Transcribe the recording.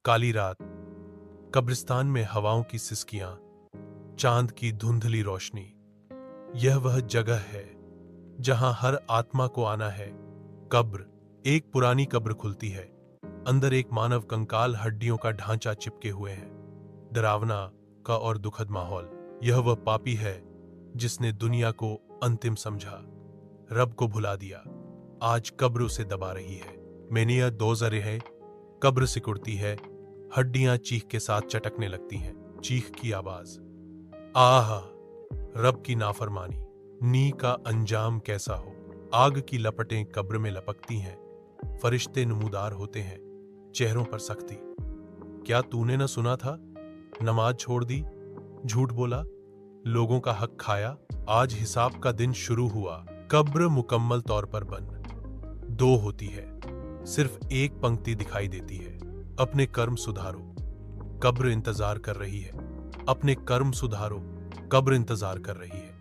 काली रात, कब्रिस्तान में हवाओं की सिसकियां, चांद की धुंधली रोशनी। यह वह जगह है जहां हर आत्मा को आना है। कब्र, एक पुरानी कब्र खुलती है। अंदर एक मानव कंकाल, हड्डियों का ढांचा चिपके हुए हैं। डरावना का और दुखद माहौल। यह वह पापी है जिसने दुनिया को अंतिम समझा, रब को भुला दिया। आज कब्र उसे दबा रही है। मेनिया दो जरे है, कब्र सिकुड़ती है, हड्डियां चीख के साथ चटकने लगती हैं। चीख की आवाज, आह, रब की नाफरमानी। नी का अंजाम कैसा हो। आग की लपटें कब्र में लपकती हैं। फरिश्ते नमूदार होते हैं, चेहरों पर सख्ती। क्या तूने न सुना था? नमाज छोड़ दी, झूठ बोला, लोगों का हक खाया। आज हिसाब का दिन शुरू हुआ। कब्र मुकम्मल तौर पर बंद दो होती है, सिर्फ एक पंक्ति दिखाई देती है, अपने कर्म सुधारो। कब्र इंतजार कर रही है। अपने कर्म सुधारो, कब्र इंतजार कर रही है।